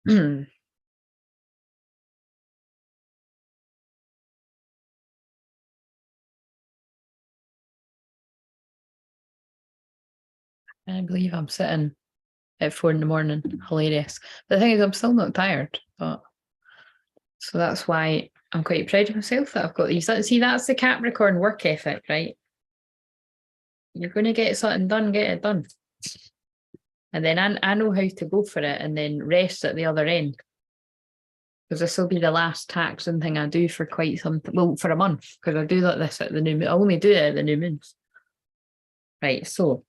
I believe I'm sitting at 4 in the morning. Hilarious. But the thing is, I'm still not tired. But so that's why I'm quite proud of myself that I've got these. See, that's the Capricorn work ethic, right? You're going to get something done, get it done. And then I know how to go for it and then rest at the other end. Because this will be the last taxing thing I do for quite some, well, for a month. Because I do like this at the new moon. I only do it at the new moons. Right, so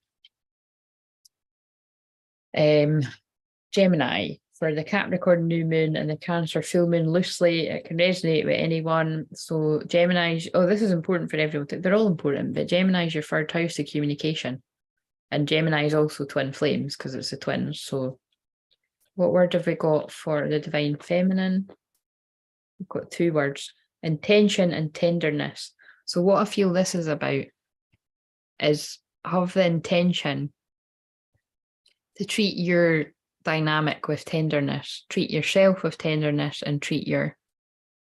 Gemini, for the Capricorn new moon and the Cancer full moon loosely, it can resonate with anyone. So Gemini's, oh, this is important for everyone. They're all important, but Gemini is your third house of communication. And Gemini is also twin flames because it's a twin. So what word have we got for the divine feminine? We've got 2 words, intention and tenderness. So what I feel this is about is have the intention to treat your dynamic with tenderness, treat yourself with tenderness, and treat your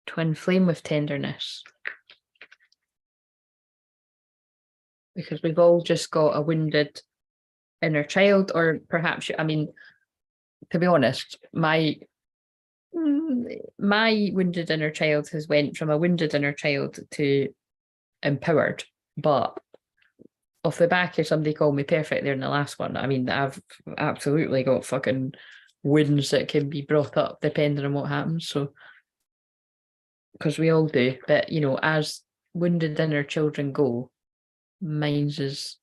twin flame with tenderness. Because we've all just got a wounded inner child, or perhaps, I mean, to be honest, my wounded inner child has went from a wounded inner child to empowered, but off the back of somebody called me perfect there in the last one, I mean, I've absolutely got fucking wounds that can be brought up depending on what happens. So, because we all do, but you know, as wounded inner children go, mine's is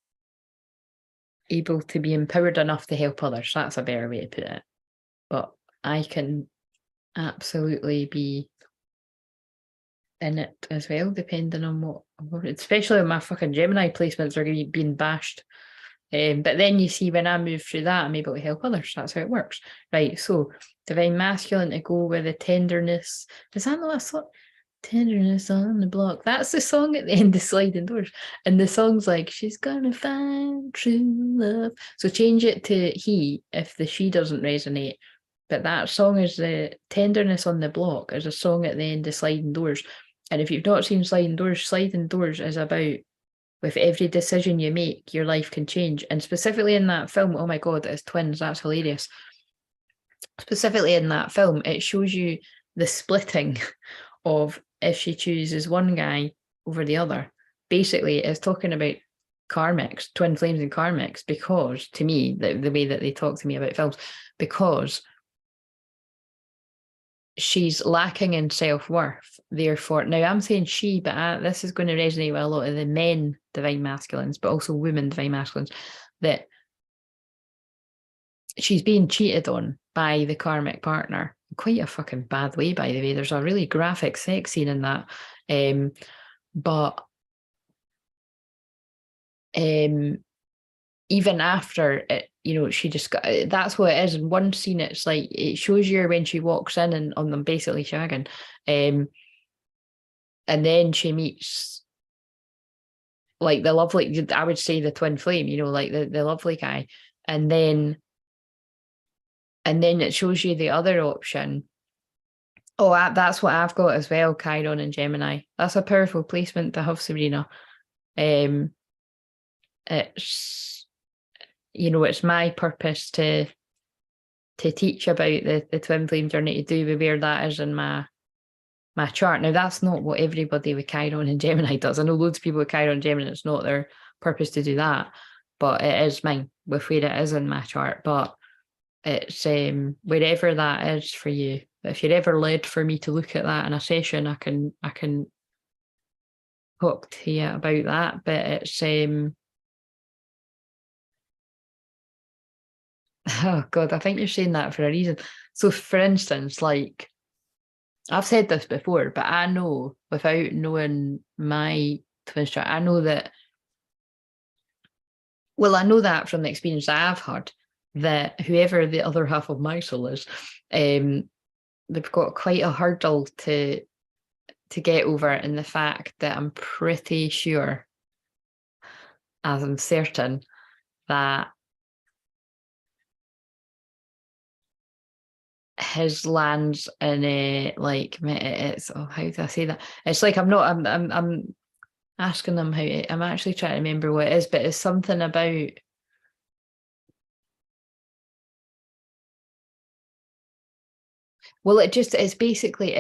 able to be empowered enough to help others. That's a better way to put it. But I can absolutely be in it as well, depending on what, especially when my fucking Gemini placements are going to be being bashed. But then you see, when I move through that, I'm able to help others. That's how it works. Right. So divine masculine to go with the tenderness. Is that not a song? Tenderness on the block. That's the song at the end of Sliding Doors. And the song's like, she's gonna find true love. So change it to he if the she doesn't resonate. But that song is the tenderness on the block is a song at the end of Sliding Doors. And if you've not seen Sliding Doors is about with every decision you make, your life can change. And specifically in that film, oh my God, it's twins. That's hilarious. Specifically in that film, it shows you the splitting of if she chooses one guy over the other. Basically, it's talking about karmics, twin flames and karmics, because to me, the way that they talk to me about films, because she's lacking in self-worth. Therefore, now I'm saying she, but this is going to resonate with a lot of the men divine masculines, but also women divine masculines, that she's being cheated on by the karmic partner. Quite a fucking bad way, by the way. There's a really graphic sex scene in that. But even after it, you know, she just got, that's what it is. In one scene, it's like, it shows you when she walks in and on them basically shagging. And then she meets like the lovely, I would say the twin flame, you know, like the lovely guy. And then it shows you the other option. Oh, that's what I've got as well, Chiron and Gemini. That's a powerful placement to have, Sabrina. It's, you know, it's my purpose to teach about the twin flame journey, to do with where that is in my chart. Now, that's not what everybody with Chiron and Gemini does. I know loads of people with Chiron and Gemini, it's not their purpose to do that, but it is mine with where it is in my chart. But it's wherever that is for you. If you're ever led for me to look at that in a session, I can talk to you about that. But it's oh God, I think you're saying that for a reason. So for instance, like I've said this before, but I know without knowing my twin chart, I know that, well, I know that from the experience I've had, that whoever the other half of my soul is, they've got quite a hurdle to get over, in the fact that I'm pretty sure, as I'm certain, that his lands in like it's how do I say that? It's like I'm asking them I'm actually trying to remember what it is, but it's something about. Well, it's basically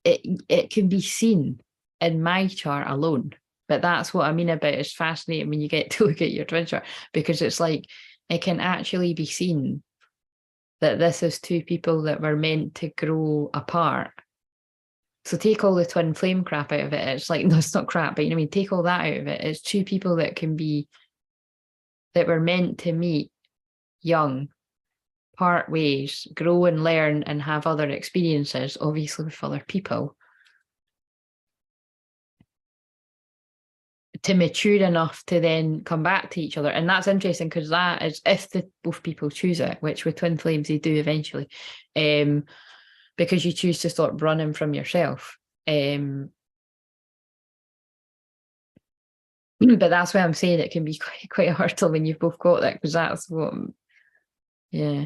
it can be seen in my chart alone, but that's what I mean about it's fascinating when you get to look at your twin chart, because it's like it can actually be seen that this is two people that were meant to grow apart. So take all the twin flame crap out of it. It's like, no, it's not crap, but you know what I mean? Take all that out of it. It's two people that were meant to meet young, part ways, grow and learn and have other experiences, obviously with other people, to mature enough to then come back to each other. And that's interesting because that is if both people choose it, which with twin flames they do eventually, because you choose to stop running from yourself. But that's why I'm saying it can be quite hard when you've both got that, because that's what, yeah.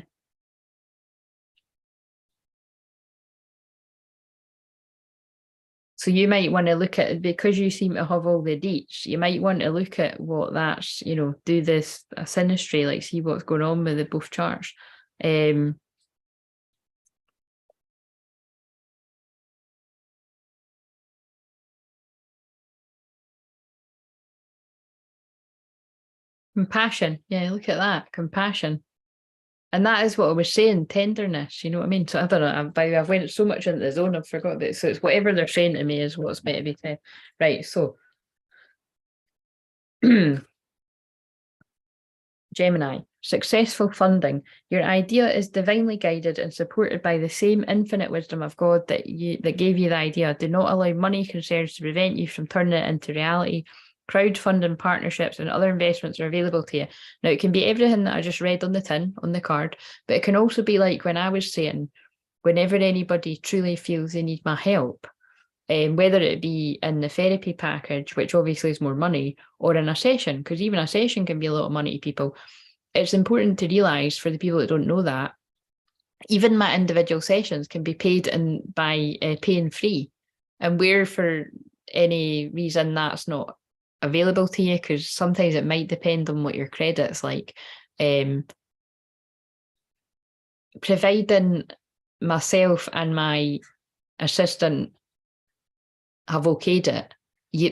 So you might want to look at, because you seem to have all the deets, you might want to look at what that's, do this a synastry, like see what's going on with the both charts. Compassion. Yeah, look at that. Compassion. And that is what I was saying, tenderness, you know what I mean? So I don't know, I've went so much into the zone, I've forgot that. So it's whatever they're saying to me is what's meant to be said. Right, so Gemini, successful funding. Your idea is divinely guided and supported by the same infinite wisdom of God that gave you the idea. Do not allow money concerns to prevent you from turning it into reality. Crowdfunding, partnerships, and other investments are available to you. Now, it can be everything that I just read on the tin, on the card, but it can also be like when I was saying, whenever anybody truly feels they need my help, whether it be in the therapy package, which obviously is more money, or in a session, because even a session can be a lot of money to people. It's important to realise for the people that don't know that, even my individual sessions can be paid by paying free. And where for any reason that's not available to you, because sometimes it might depend on what your credit's like. Providing myself and my assistant have okayed it,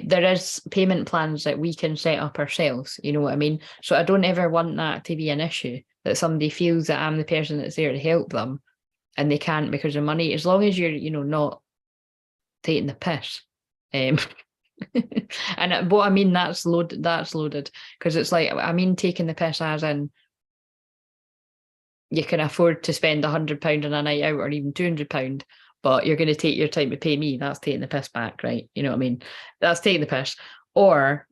there is payment plans that we can set up ourselves, you know what I mean? So I don't ever want that to be an issue, that somebody feels that I'm the person that's there to help them and they can't because of money, as long as you're, not taking the piss. And what I mean, that's loaded, because it's like, I mean, taking the piss as in you can afford to spend £100 on a night out or even £200, but you're going to take your time to pay me. That's taking the piss back, right? You know what I mean? That's taking the piss. Or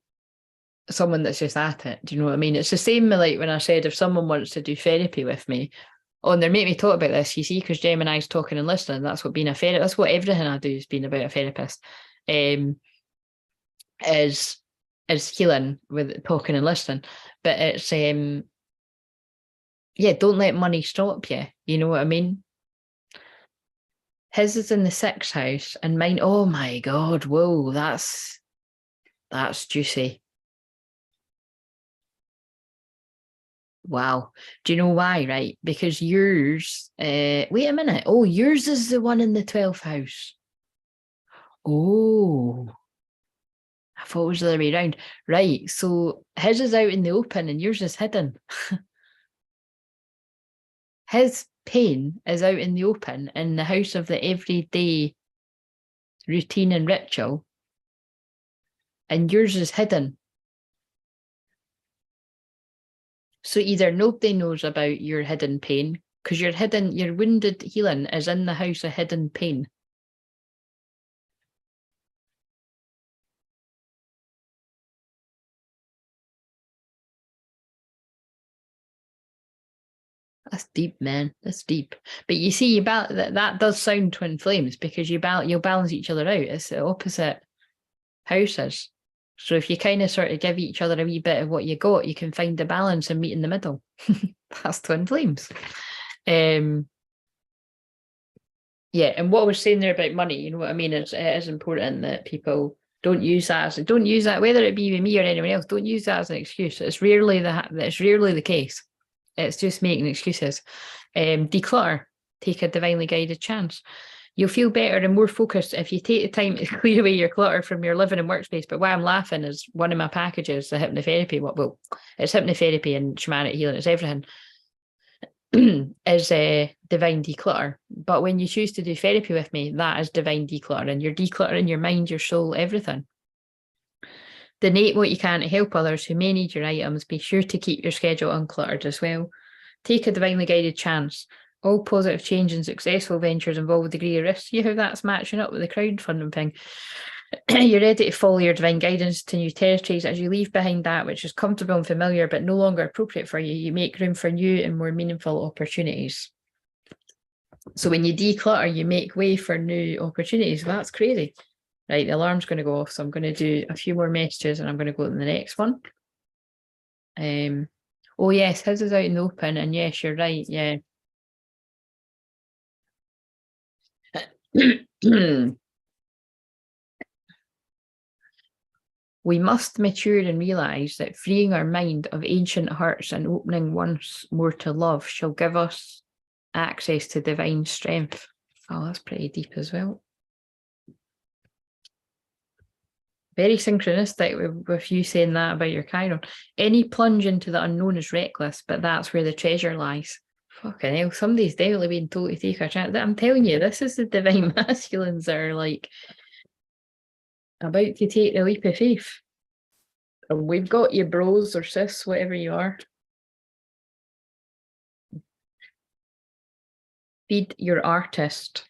someone that's just at it. Do you know what I mean? It's the same like when I said if someone wants to do therapy with me, and they're making me talk about this, you see, because Gemini's talking and listening. That's what being a therapist. That's what everything I do is being about a therapist. Is healing with talking and listening. But it's don't let money stop you. You know what I mean? His is in the 6th house and mine, oh my God, whoa, that's juicy. Wow. Do you know why, right? Because yours, wait a minute. Oh, yours is the one in the 12th house. Oh, I thought it was the other way around. Right. So his is out in the open and yours is hidden. His pain is out in the open in the house of the everyday routine and ritual, and yours is hidden. So either nobody knows about your hidden pain, because your wounded healing is in the house of hidden pain. That's deep, man. That's deep. But you see, that does sound twin flames, because you'll balance each other out. It's the opposite houses. So if you kind of sort of give each other a wee bit of what you got, you can find the balance and meet in the middle. That's twin flames. Yeah, and what I was saying there about money, you know what I mean? It is important that people don't use that, whether it be with me or anyone else, don't use that as an excuse. It's rarely the case. It's just making excuses. Declutter, take a divinely guided chance. You'll feel better and more focused if you take the time to clear away your clutter from your living and workspace. But why I'm laughing is one of my packages, the hypnotherapy. Well, it's hypnotherapy and shamanic healing. It's everything. Is divine declutter. But when you choose to do therapy with me, that is divine declutter. And you're decluttering your mind, your soul, everything. Donate what you can to help others who may need your items. Be sure to keep your schedule uncluttered as well. Take a divinely guided chance. All positive change and successful ventures involve a degree of risk. See how that's matching up with the crowdfunding thing. You're ready to follow your divine guidance to new territories. As you leave behind that which is comfortable and familiar but no longer appropriate for you, you make room for new and more meaningful opportunities. So when you declutter, you make way for new opportunities. That's crazy. Right, the alarm's going to go off, so I'm going to do a few more messages and I'm going to go to the next one. Oh yes, his is out in the open, and yes, you're right, yeah. We must mature and realise that freeing our mind of ancient hurts and opening once more to love shall give us access to divine strength. Oh, that's pretty deep as well. Very synchronistic with you saying that about your Chiron. Any plunge into the unknown is reckless, but that's where the treasure lies. Fucking hell, somebody's definitely been told to take a chance. I'm telling you, this is the divine masculines that are like about to take the leap of faith. And we've got you, bros or sis, whatever you are. Feed your artist.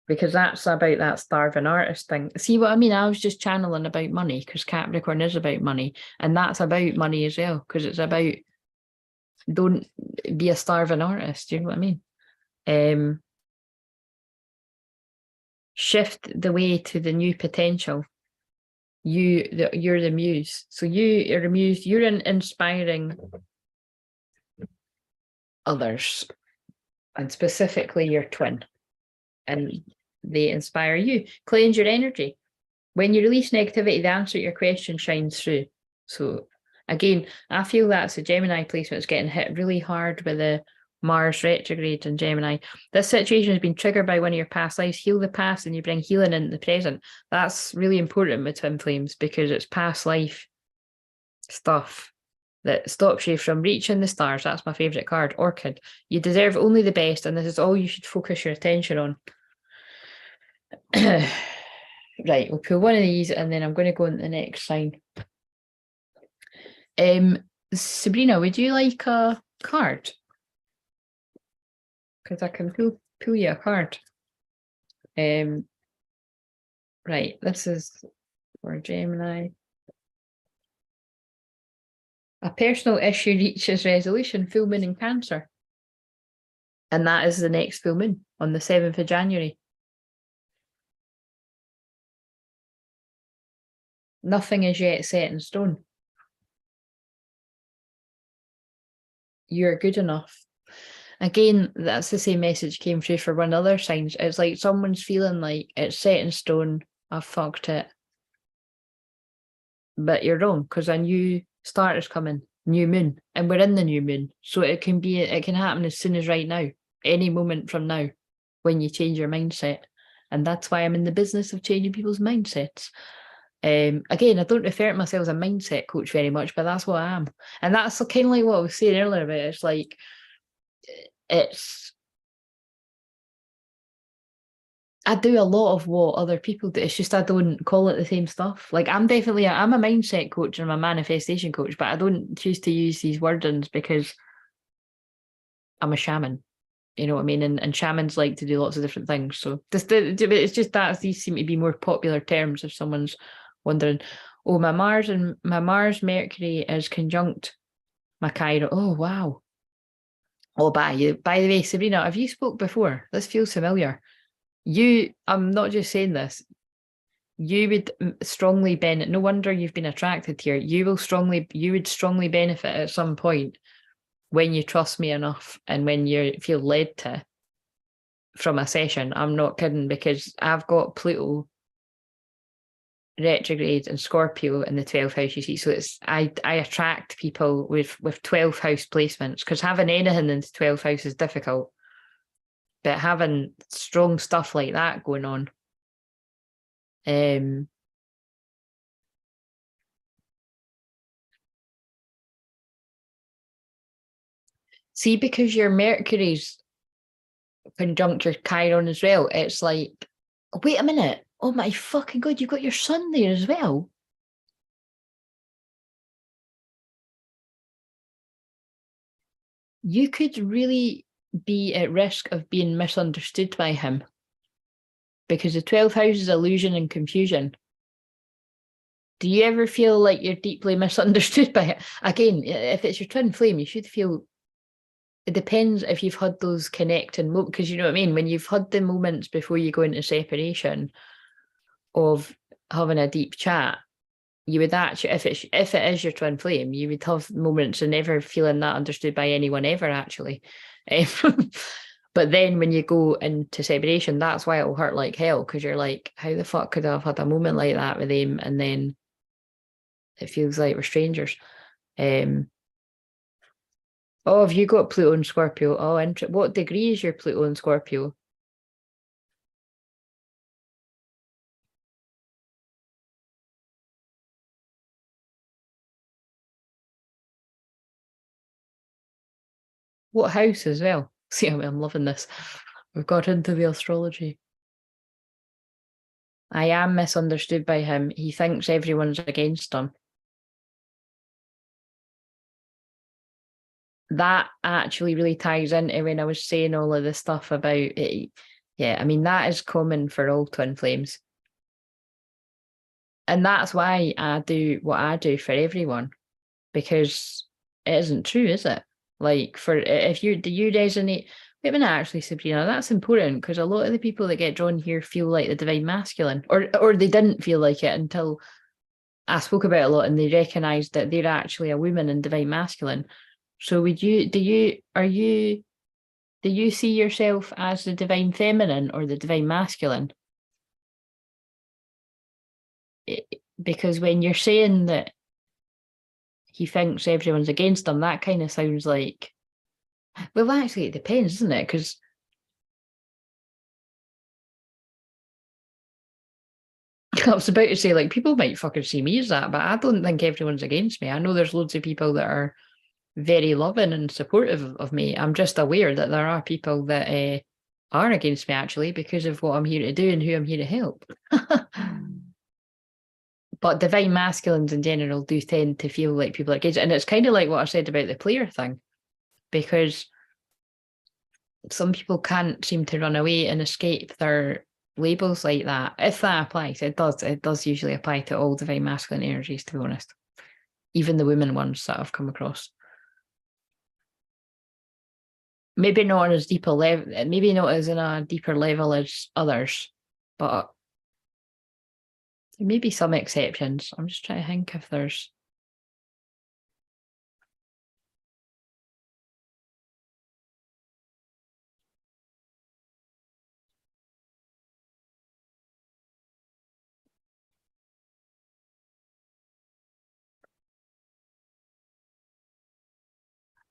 Because that's about that starving artist thing. See what I mean? I was just channeling about money because Capricorn is about money. And that's about money as well, because it's about don't be a starving artist. You know what I mean? Shift the way to the new potential. You're the muse. So you are the muse. You're inspiring others, and specifically your twin. And they inspire you. Cleanse your energy. When you release negativity, the answer to your question shines through. So again, I feel that's a Gemini placement is getting hit really hard with the Mars retrograde in Gemini. This situation has been triggered by one of your past lives. Heal the past and you bring healing into the present. That's really important with twin flames because it's past life stuff that stops you from reaching the stars. That's my favourite card, Orchid. You deserve only the best, and this is all you should focus your attention on. Right, we'll pull one of these and then I'm going to go into the next sign. Sabrina, would you like a card? Because I can pull you a card. Right, this is for Gemini. A personal issue reaches resolution, full moon in Cancer. And that is the next full moon on the 7th of January. Nothing is yet set in stone. You're good enough. Again, that's the same message came through for one other signs. It's like someone's feeling like it's set in stone. I've fucked it. But you're wrong, because a new start is coming, new moon, and we're in the new moon. So it can happen as soon as right now, any moment from now, when you change your mindset. And that's why I'm in the business of changing people's mindsets. Again, I don't refer to myself as a mindset coach very much, but that's what I am. And that's kind of like what I was saying earlier about it. It's like, I do a lot of what other people do. It's just I don't call it the same stuff. Like I'm a mindset coach and I'm a manifestation coach, but I don't choose to use these wordings because I'm a shaman. You know what I mean? And shamans like to do lots of different things. So it's just that these seem to be more popular terms if someone's wondering, oh, my Mars Mercury is conjunct my Chiron. Oh, wow. Oh, by the way, Sabrina, have you spoke before? This feels familiar. I'm not just saying this. You would strongly benefit. No wonder you've been attracted here. You would strongly benefit at some point when you trust me enough and when you feel led to from a session. I'm not kidding, because I've got Pluto retrograde and Scorpio in the 12th house, you see. So it's I attract people with 12th house placements, because having anything in the 12th house is difficult. But having strong stuff like that going on, see, because your Mercury's conjunct your Chiron as well, it's like, wait a minute, oh my fucking god, you've got your sun there as well. You could really be at risk of being misunderstood by him, because the 12th house is illusion and confusion. Do you ever feel like you're deeply misunderstood by it? Again, if it's your twin flame, you should feel, it depends if you've had those connecting moments, because you know what I mean? When you've had the moments before you go into separation of having a deep chat, you would actually, if it is your twin flame, you would have moments of never feeling that understood by anyone ever, actually. But then when you go into separation, that's why it'll hurt like hell, because you're like, how the fuck could I have had a moment like that with him? And then it feels like we're strangers. Oh, have you got Pluto and Scorpio? Oh, what degree is your Pluto and Scorpio? What house as well? See, I'm loving this. We've got into the astrology. I am misunderstood by him. He thinks everyone's against him. That actually really ties into when I was saying all of this stuff about it. Yeah, I mean, that is common for all twin flames. And that's why I do what I do for everyone, because it isn't true, is it? Like, for if you do you resonate, wait a minute, actually, Sabrina, that's important, because a lot of the people that get drawn here feel like the divine masculine, or they didn't feel like it until I spoke about it a lot, and they recognised that they're actually a woman in divine masculine. So do you see yourself as the divine feminine or the divine masculine? Because when you're saying that he thinks everyone's against him, that kind of sounds like, well, actually, it depends, doesn't it? Because I was about to say, like, people might fucking see me as that, but I don't think everyone's against me. I know there's loads of people that are very loving and supportive of me. I'm just aware that there are people that are against me, actually, because of what I'm here to do and who I'm here to help. But divine masculines in general do tend to feel like people are against it. And it's kind of like what I said about the player thing, because some people can't seem to run away and escape their labels like that. If that applies, it does usually apply to all divine masculine energies, to be honest. Even the women ones that I've come across. Maybe not on as deep a level, maybe not as in a deeper level as others, but there may be some exceptions. I'm just trying to think if there's.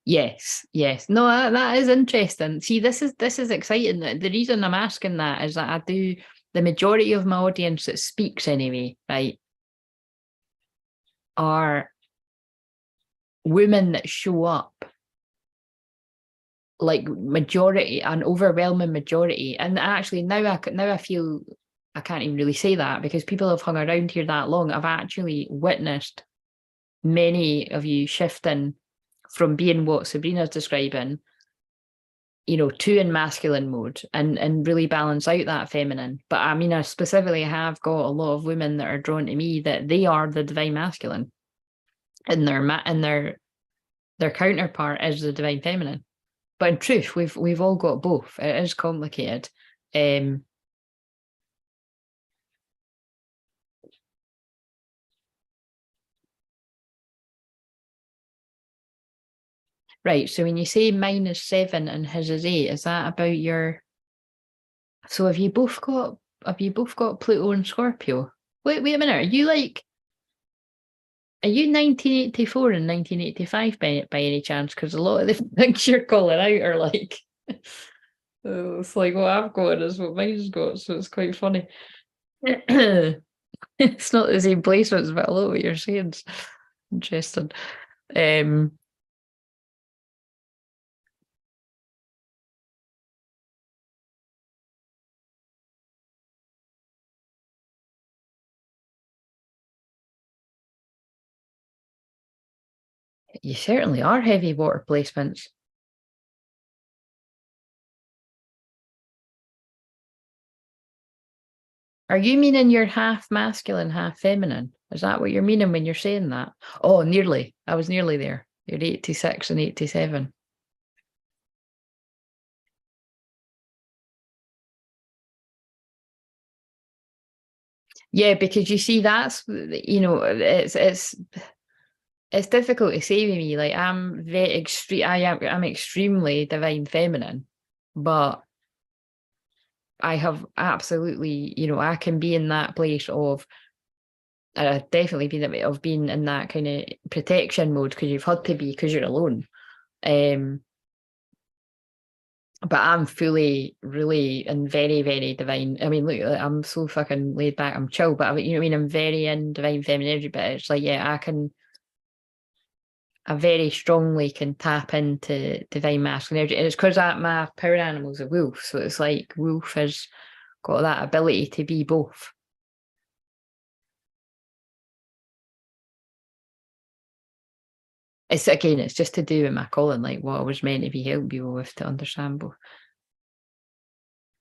Yes, yes. No, that is interesting. See, this is exciting. The reason I'm asking that is that I do, the majority of my audience that speaks anyway, right, are women that show up, like majority, an overwhelming majority. And actually now I feel I can't even really say that, because people have hung around here that long. I've actually witnessed many of you shifting from being what Sabrina's describing, to in masculine mode, and really balance out that feminine. But I mean, I specifically have got a lot of women that are drawn to me that they are the divine masculine, and their counterpart is the divine feminine. But in truth, we've all got both. It is complicated. Right. So when you say -7 and his is 8, is that about your? So have you both got Pluto and Scorpio? Wait a minute. Are you 1984 and 1985 by any chance? Because a lot of the things you're calling out are like, it's like what I've got is what mine's got, so it's quite funny. It's not the same placements, but a lot of what you're saying is interesting. Um, you certainly are heavy water placements. Are you meaning you're half masculine, half feminine? Is that what you're meaning when you're saying that? Oh, nearly. I was nearly there. You're 86 and 87. Yeah, because you see, it's difficult to say with me. Like I'm extremely divine feminine, but I have absolutely, I can be in that place of definitely been of being in that kind of protection mode because you've had to be because you're alone. Um, but I'm fully, really, and very, very divine. I mean, look, like, I'm so fucking laid back. I'm chill, but you know what I mean. I'm very in divine feminine energy, but it's like, yeah, I very strongly can tap into divine masculine energy, and it's because my power animal is a wolf, so it's like wolf has got that ability to be both. It's just to do with my calling, like what I was meant to be helping people with to understand both.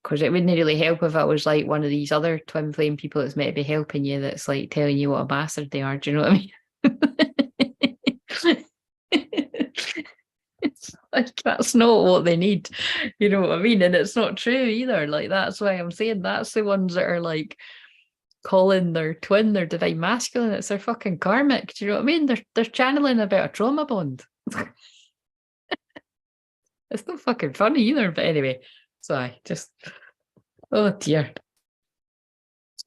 Because it wouldn't really help if I was like one of these other twin flame people that's meant to be helping you, that's like telling you what a bastard they are. Do you know what I mean? It's like that's not what they need. You know what I mean? And it's not true either. Like that's why I'm saying that's the ones that are like calling their twin their divine masculine. It's their fucking karmic. Do you know what I mean? They're channeling about a trauma bond. It's not fucking funny either. But anyway, so I just oh dear.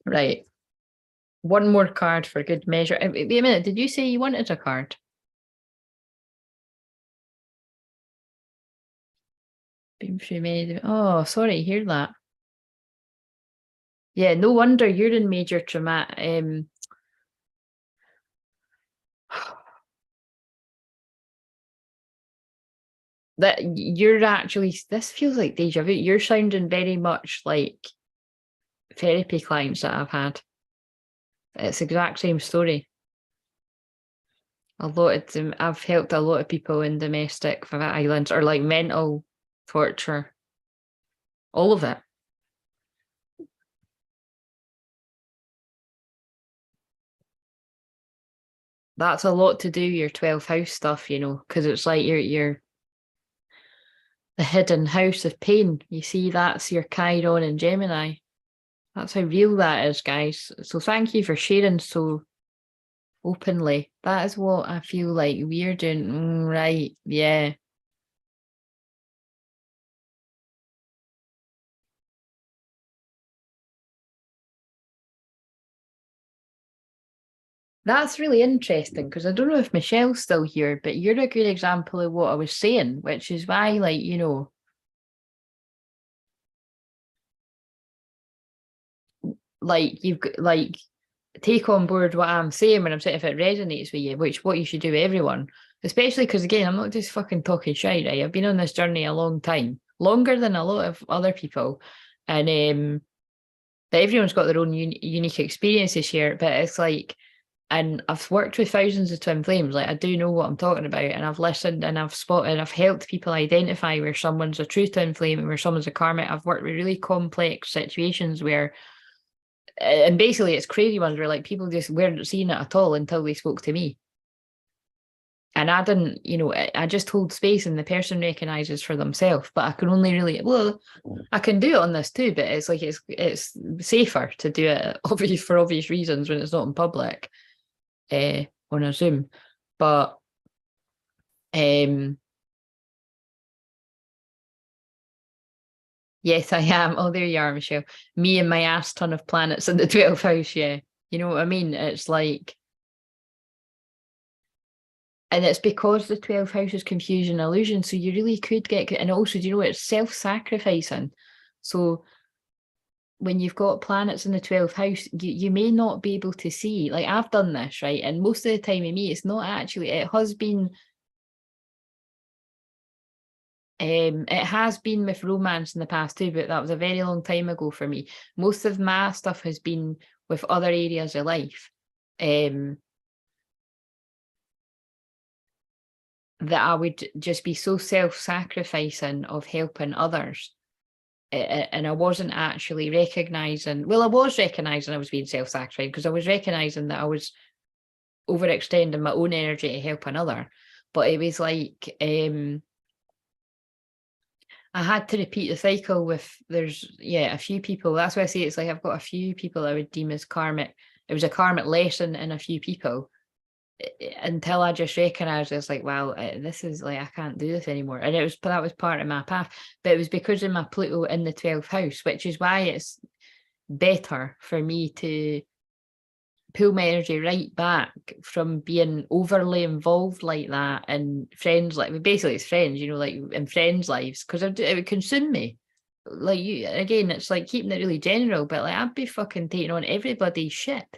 Right. One more card for good measure. Wait a minute, did you say you wanted a card? Been through many. Oh, sorry, hear that. Yeah, no wonder you're in major trauma. That you're actually. This feels like deja vu. You're sounding very much like therapy clients that I've had. It's the exact same story. A lot of them. I've helped a lot of people in domestic violence or like mental torture. All of it. That's a lot to do your 12th house stuff, because it's like you're the hidden house of pain. You see, that's your Chiron and Gemini. That's how real that is, guys. So thank you for sharing so openly. That is what I feel like we're doing. Right. Yeah. That's really interesting because I don't know if Michelle's still here, but you're a good example of what I was saying, which is why, like, like you've got like take on board what I'm saying when I'm saying if it resonates with you, which what you should do with everyone, especially because again, I'm not just fucking talking shit, right? I've been on this journey a long time, longer than a lot of other people, and that everyone's got their own unique experiences here. But it's like, and I've worked with thousands of twin flames, like I do know what I'm talking about, and I've listened and I've spotted, I've helped people identify where someone's a true twin flame and where someone's a karmic. I've worked with really complex situations where and basically it's crazy ones where like people just weren't seeing it at all until they spoke to me, and I didn't, I just hold space and the person recognizes for themselves, but I can only really, well, I can do it on this too, but it's like it's safer to do it obvious for obvious reasons when it's not in public, on a Zoom. But um Yes, I am. Oh, there you are, Michelle. Me and my ass ton of planets in the 12th house, yeah. You know what I mean? It's like, and it's because the 12th house is confusion illusion. So you really could get, and also, do you know, it's self-sacrificing. So when you've got planets in the 12th house, you may not be able to see. Like I've done this, right? And most of the time with me, it's not actually, it has been with romance in the past too, but that was a very long time ago for me. Most of my stuff has been with other areas of life. That I would just be so self-sacrificing of helping others. And I wasn't actually recognizing, well, I was recognizing I was being self-sacrificing because I was recognizing that I was overextending my own energy to help another. But it was like, I had to repeat the cycle with a few people. That's why I say it's like I've got a few people I would deem as karmic. It was a karmic lesson in a few people until I just recognized it's like, wow, this is like I can't do this anymore. And that was part of my path. But it was because of my Pluto in the 12th house, which is why it's better for me to pull my energy right back from being overly involved like that in friends, like basically it's friends, you know, like in friends' lives, because it would consume me. Like you again, it's like keeping it really general, but like I'd be fucking taking on everybody's shit,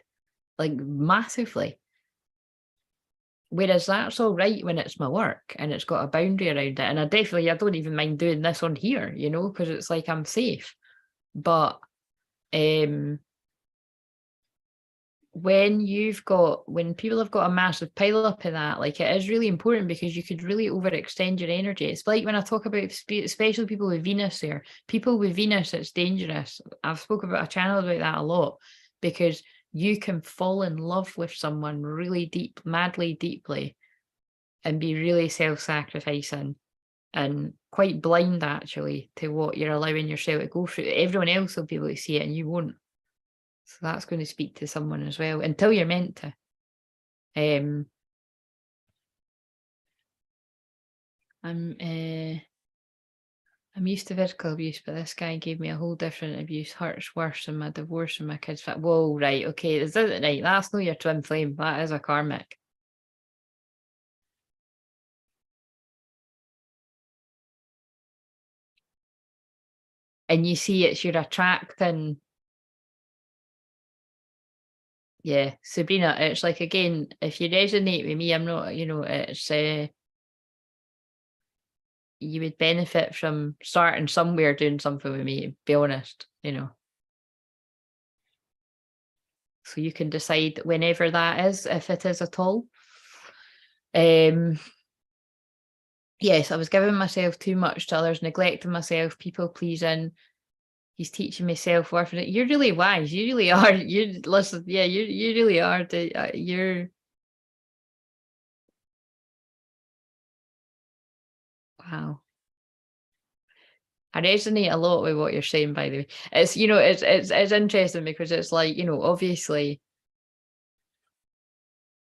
like massively. Whereas that's all right when it's my work and it's got a boundary around it. And I don't even mind doing this on here, you know, because it's like I'm safe. But when people have got a massive pile up of that, like it is really important because you could really overextend your energy. It's like when I talk about especially people with Venus there, people with Venus, it's dangerous. I've spoken about a channel about that a lot because you can fall in love with someone really deep, madly deeply, and be really self-sacrificing and quite blind actually to what you're allowing yourself to go through. Everyone else will be able to see it and you won't. So that's going to speak to someone as well until you're meant to. I'm used to physical abuse, but this guy gave me a whole different abuse. Hurts worse than my divorce and my kids. Whoa, right, okay, is that right? That's not your twin flame. That is a karmic. And you see, it's your attracting. Yeah, Sabrina. It's like again, if you resonate with me, I'm not. You know, it's you would benefit from starting somewhere doing something with me. To be honest, you know. So you can decide whenever that is, if it is at all. Yes, I was giving myself too much to others, neglecting myself, people pleasing. He's teaching me self-worth. You're really wise. You really are. You listen, yeah, you really are. You're wow. I resonate a lot with what you're saying, by the way. It's it's interesting because it's like, obviously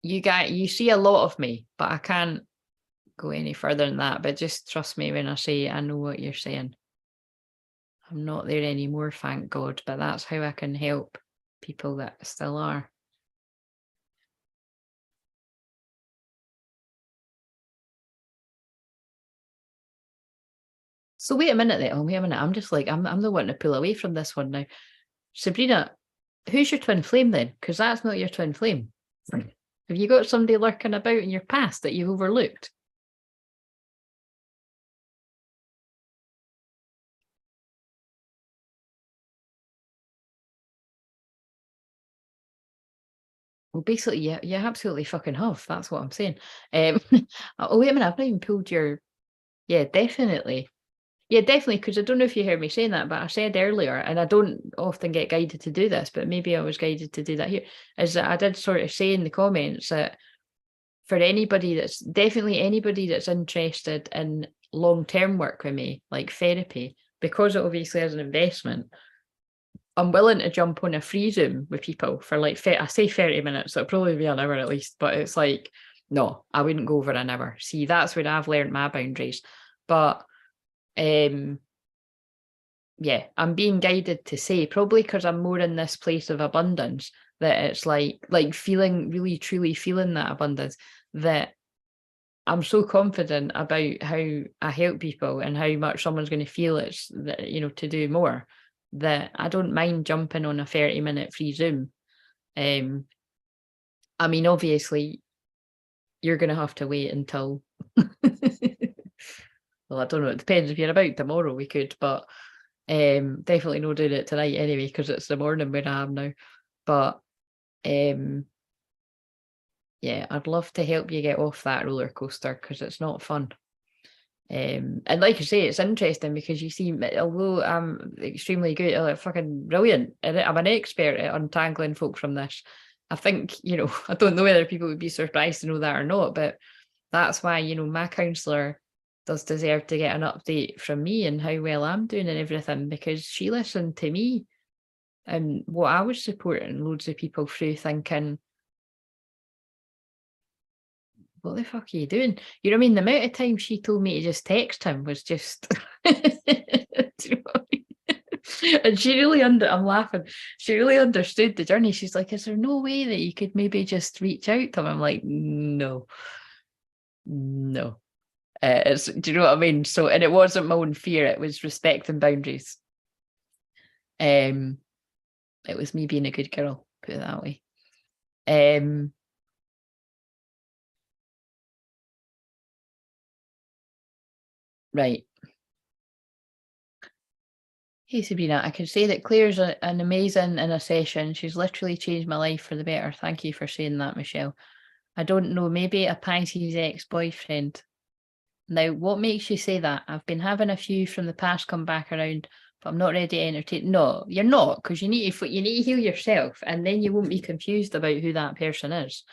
you see a lot of me, but I can't go any further than that. But just trust me when I say I know what you're saying. I'm not there anymore, thank God, but that's how I can help people that still are. So wait a minute then. Oh, wait a minute. I'm just like, I'm the one to pull away from this one now. Sabrina, who's your twin flame then? Because that's not your twin flame. Have you got somebody lurking about in your past that you've overlooked? Well, basically, yeah, you absolutely fucking have. That's what I'm saying. Oh, wait a minute. I've not even pulled your. Yeah, definitely. Yeah, definitely. Because I don't know if you heard me saying that, but I said earlier, and I don't often get guided to do this, but maybe I was guided to do that here, is that I did sort of say in the comments that for anybody that's interested in long-term work with me, like therapy, because it obviously is an investment, I'm willing to jump on a free Zoom with people for like, I say 30 minutes, it'll probably be an hour at least, but it's like, no, I wouldn't go over an hour. See, that's where I've learned my boundaries. But yeah, I'm being guided to say, probably because I'm more in this place of abundance, that it's like feeling, really truly feeling that abundance, that I'm so confident about how I help people and how much someone's going to feel it's that, to do more, that I don't mind jumping on a 30-minute free Zoom. I mean, obviously you're going to have to wait until well, I don't know, it depends. If you're about tomorrow we could, but definitely not doing it tonight anyway, because it's the morning where I am now. But yeah, I'd love to help you get off that roller coaster, because it's not fun. And like you say, it's interesting because you see, although I'm extremely good, fucking brilliant, and I'm an expert at untangling folk from this. I think, I don't know whether people would be surprised to know that or not, but that's why, my counsellor does deserve to get an update from me and how well I'm doing and everything, because she listened to me and what I was supporting loads of people through, thinking, what the fuck are you doing? You know what I mean? The amount of time she told me to just text him was just do you know what I mean? And she really I'm laughing. She really understood the journey. She's like, is there no way that you could maybe just reach out to him? I'm like, no. Do you know what I mean? So, and it wasn't my own fear, it was respect and boundaries. It was me being a good girl, put it that way. Right. Hey Sabrina, I can say that Claire's an amazing in a session. She's literally changed my life for the better. Thank you for saying that, Michelle. I don't know, maybe a Pisces ex-boyfriend. Now, what makes you say that? I've been having a few from the past come back around, but I'm not ready to entertain. No, you're not, because you need to heal yourself, and then you won't be confused about who that person is.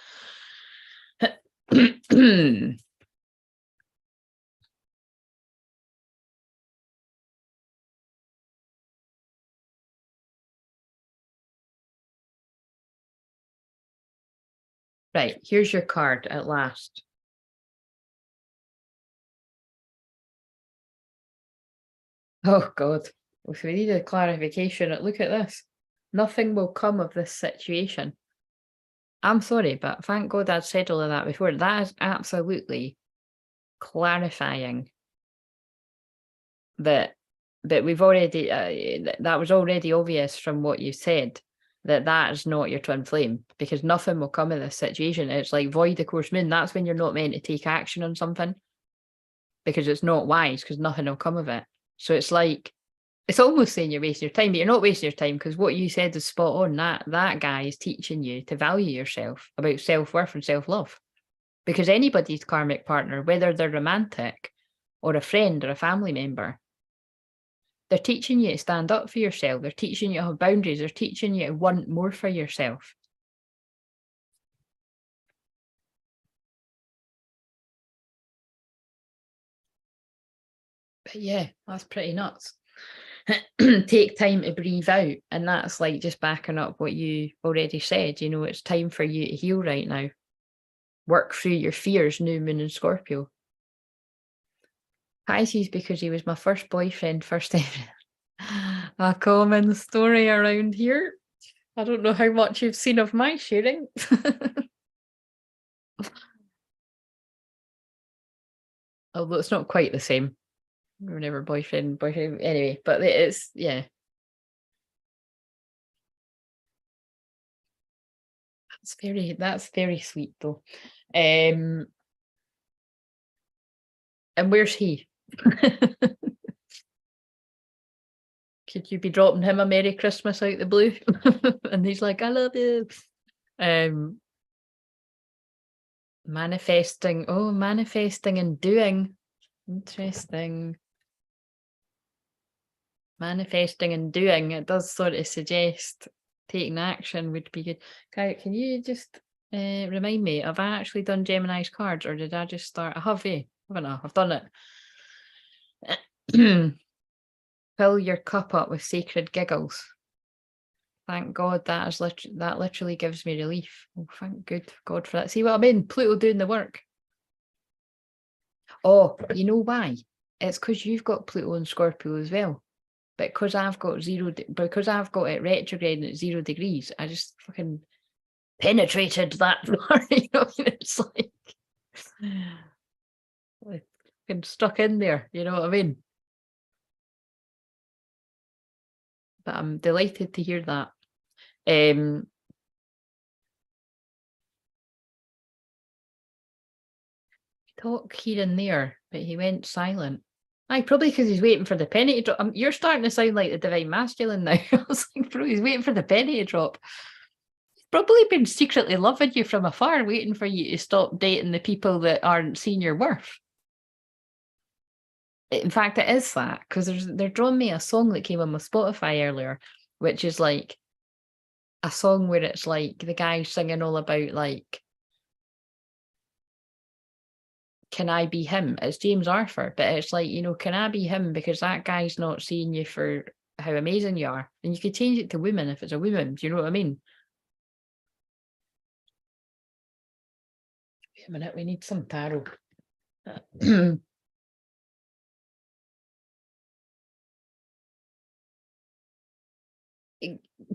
Right, here's your card at last. Oh God, if we need a clarification, look at this. Nothing will come of this situation. I'm sorry, but thank God I'd said all of that before. That is absolutely clarifying that we've already that was already obvious from what you said, that is not your twin flame, because nothing will come of this situation. It's like void of course moon. That's when you're not meant to take action on something, because it's not wise, because nothing will come of it. So it's like, it's almost saying you're wasting your time, but you're not wasting your time, because what you said is spot on. That guy is teaching you to value yourself, about self-worth and self-love, because anybody's karmic partner, whether they're romantic or a friend or a family member, they're teaching you to stand up for yourself. They're teaching you to have boundaries. They're teaching you to want more for yourself. But yeah, that's pretty nuts. Take time to breathe out. And that's like just backing up what you already said. It's time for you to heal right now. Work through your fears, new moon and Scorpio. Pisces, because he was my first boyfriend, first ever. A common story around here. I don't know how much you've seen of my sharing. Although it's not quite the same. We were never boyfriend. Anyway, but it's, yeah. That's very sweet though. And where's he? Could you be dropping him a Merry Christmas out the blue? And he's like, I love you. Manifesting. Oh, manifesting and doing. Interesting. Manifesting and doing. It does sort of suggest taking action would be good. Can you just remind me, have I actually done Gemini's cards, or did I just start? I have, haven't I? I've done it. Fill your cup up with sacred giggles. Thank God that literally gives me relief. Oh, thank good God for that. See what I mean? Pluto doing the work. Oh, you know why? It's because you've got Pluto and Scorpio as well. But because I've got because I've got it retrograde at 0 degrees, I just fucking penetrated that far. You know, it's like fucking stuck in there. You know what I mean? But I'm delighted to hear that. Talk here and there, but he went silent. Aye, probably because he's waiting for the penny to drop. You're starting to sound like the divine masculine now. I was like, bro, he's waiting for the penny to drop. He's probably been secretly loving you from afar, waiting for you to stop dating the people that aren't seeing your worth. In fact, it is that, because they're drawing me a song that came on my Spotify earlier, which is like a song where it's like the guy singing all about like, can I be him? It's James Arthur, but it's like, you know, can I be him? Because that guy's not seeing you for how amazing you are. And you could change it to women if it's a woman. Do you know what I mean? Wait a minute, we need some tarot.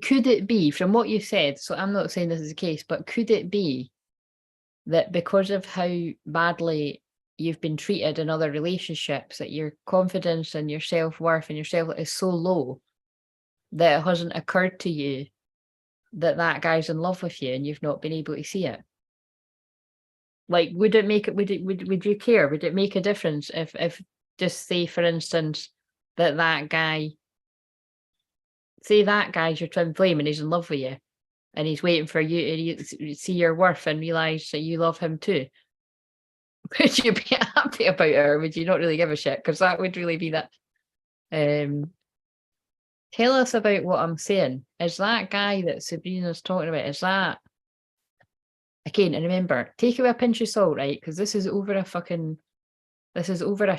Could it be, from what you said, so I'm not saying this is the case, but could it be that because of how badly you've been treated in other relationships, that your confidence and your self-worth and yourself is so low that it hasn't occurred to you that that guy's in love with you and you've not been able to see it? Like, would it make it, would you care? Would it make a difference if just say, for instance, that guy, say that guy's your twin flame and he's in love with you and he's waiting for you to see your worth and realise that you love him too? Would you be happy about it, or would you not really give a shit? Because that would really be that. Tell us about what I'm saying. Is that guy that Sabrina's talking about, is that, again, and remember, take it with a pinch of salt, right? Because this is over a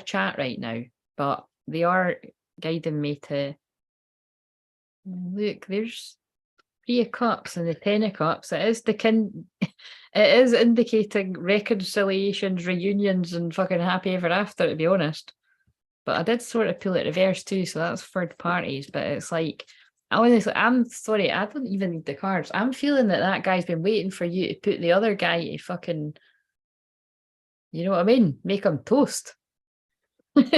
chat right now, but they are guiding me to look, there's 3 of Cups and the 10 of Cups. It is it is indicating reconciliations, reunions, and fucking happy ever after, to be honest. But I did sort of pull it reverse too, so that's third parties. But it's like, I'm sorry, I don't even need the cards. I'm feeling that guy's been waiting for you to put the other guy to fucking, you know what I mean? Make him toast. Like,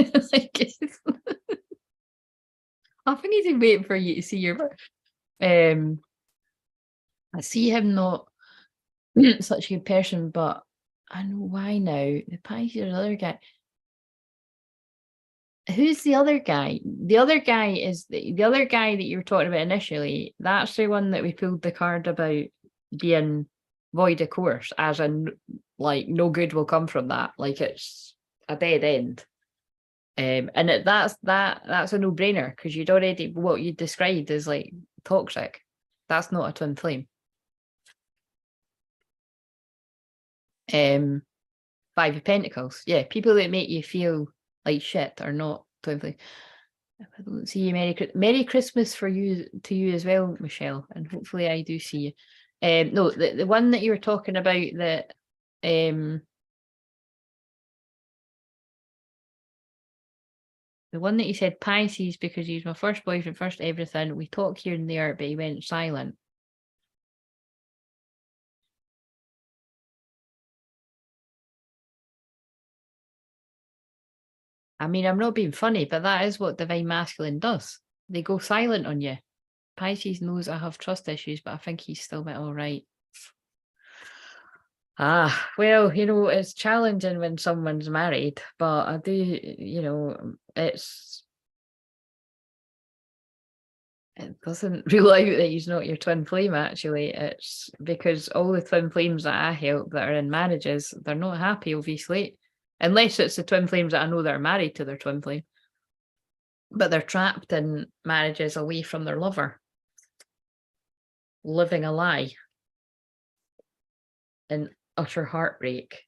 I think he's been waiting for you to see your. I see him not such a good person, but I know why now. The Pisces, the other guy. Who's the other guy? The other guy is the other guy that you were talking about initially. That's the one that we pulled the card about being void of course, as in like no good will come from that. Like it's a dead end. And that's a no-brainer, because you'd already, what you described as like toxic. That's not a twin flame. 5 of Pentacles. Yeah, people that make you feel like shit are not twin flame. If I don't see you, Merry Christmas to you as well, Michelle, and hopefully I do see you. No, the one that you were talking about, that the one that you said Pisces, because he's my first boyfriend, first everything. We talk here and there, but he went silent. I mean, I'm not being funny, but that is what divine masculine does. They go silent on you. Pisces knows I have trust issues, but I think he's still a bit all right. Well, you know, it's challenging when someone's married, but I do, you know, it doesn't rule out that he's not your twin flame, actually. It's because all the twin flames that I help that are in marriages, they're not happy, obviously. Unless it's the twin flames that I know that are married to their twin flame. But they're trapped in marriages away from their lover, living a lie in utter heartbreak.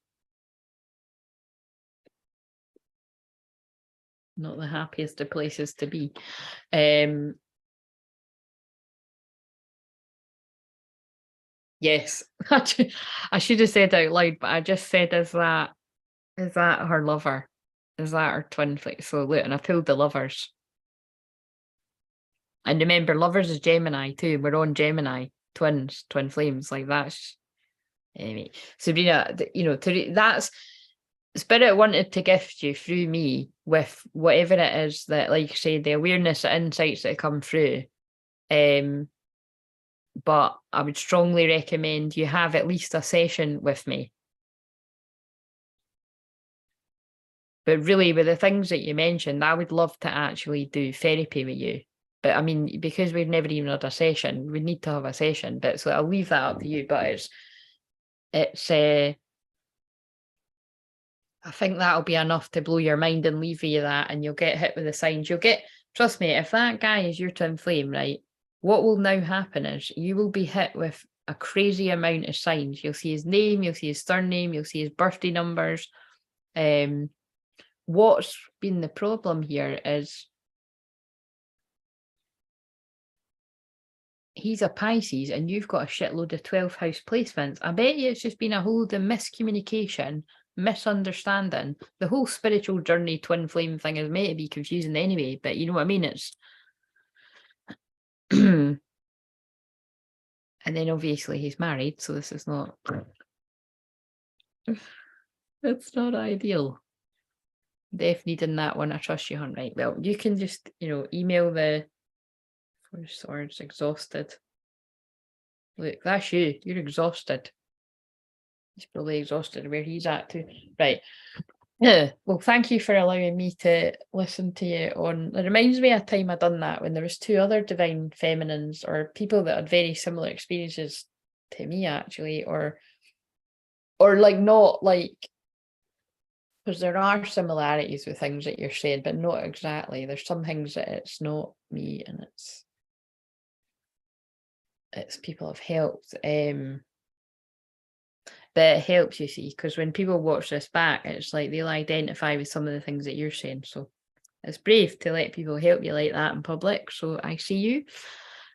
Not the happiest of places to be. Yes, I should have said out loud, but I just said, is that her lover? Is that her twin flame? So look, and I pulled the lovers. And remember, lovers is Gemini too. We're on Gemini, twins, twin flames. Like that's anyway. Sabrina, that's Spirit wanted to gift you through me with whatever it is that, like you say, the awareness, the insights that come through. But I would strongly recommend you have at least a session with me. But really, with the things that you mentioned, I would love to actually do therapy with you. But I mean, because we've never even had a session, we need to have a session. But so I'll leave that up to you. But it's I think that'll be enough to blow your mind and leave you that, and you'll get hit with the signs. Trust me, if that guy is your twin flame, right, what will now happen is you will be hit with a crazy amount of signs. You'll see his name, you'll see his surname, you'll see his birthday numbers. What's been the problem here is he's a Pisces and you've got a shitload of 12th house placements. I bet you it's just been a whole load of miscommunication, misunderstanding. The whole spiritual journey twin flame thing is meant to be confusing anyway, but you know what I mean? It's and then obviously he's married, so this is not it's not ideal. Def needing that one. I trust you, hon. Right. Well, you can just, email the Four of Swords, exhausted. Look, that's you. You're exhausted. He's probably exhausted where he's at too. Right. Yeah. Well, thank you for allowing me to listen to you on. It reminds me of a time I done that when there was two other divine feminines or people that had very similar experiences to me actually, or like not like, because there are similarities with things that you're saying, but not exactly. There's some things that it's not me and it's people have helped. But it helps, you see, because when people watch this back, it's like they'll identify with some of the things that you're saying. So it's brave to let people help you like that in public. So I see you.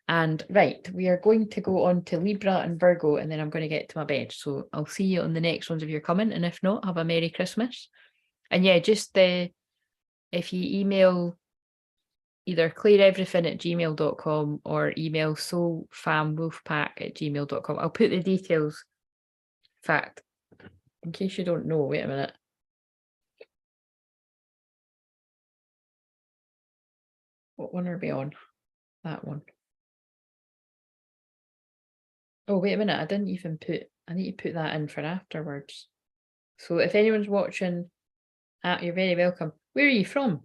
And right, we are going to go on to Libra and Virgo, and then I'm going to get to my bed. So I'll see you on the next ones if you're coming. And if not, have a Merry Christmas. And yeah, just if you email either cleareverything@gmail.com or email soulfamwolfpack@gmail.com. I'll put the details. In fact, in case you don't know, wait a minute. What one are we on? That one. Oh, wait a minute. I need to put that in for afterwards. So if anyone's watching, you're very welcome. Where are you from?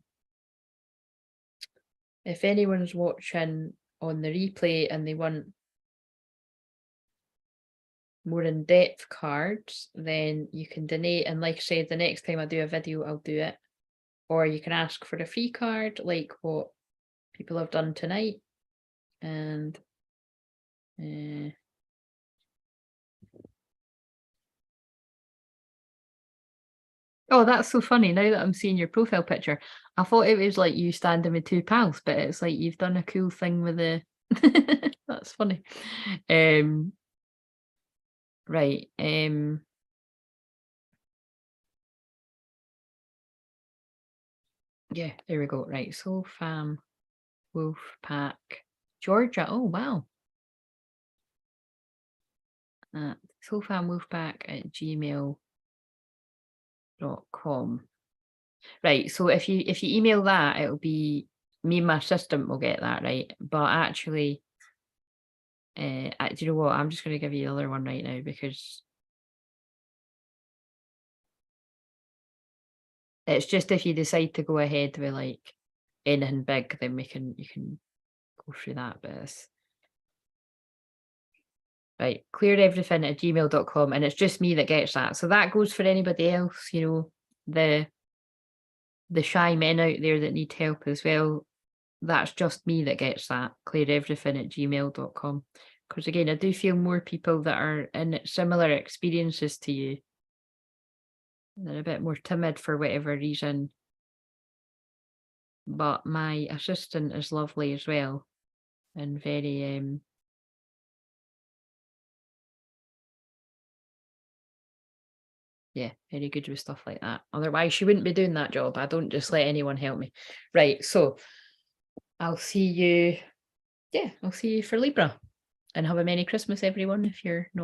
If anyone's watching on the replay and they want more in-depth cards, then you can donate. And like I said, the next time I do a video, I'll do it. Or you can ask for a free card, like what people have done tonight. And oh, that's so funny. Now that I'm seeing your profile picture, I thought it was like you standing with two pals, but it's like you've done a cool thing with the that's funny. Right. Yeah, there we go. Right. Soul Fam Wolf Pack Georgia. Oh wow. soulfamwolfpack@gmail.com. Right. So if you email that, it'll be me and my assistant will get that, right? But actually, do you know what? I'm just going to give you the other one right now because it's just if you decide to go ahead with like anything big, then you can go through that. But right, cleareverything@gmail.com, and it's just me that gets that. So that goes for anybody else, the shy men out there that need help as well. That's just me that gets that. cleareverything@gmail.com. Because again, I do feel more people that are in similar experiences to you. They're a bit more timid for whatever reason. But my assistant is lovely as well. And very yeah, very good with stuff like that. Otherwise, she wouldn't be doing that job. I don't just let anyone help me. Right, so I'll see you yeah, I'll see you for Libra. And have a Merry Christmas, everyone, if you're not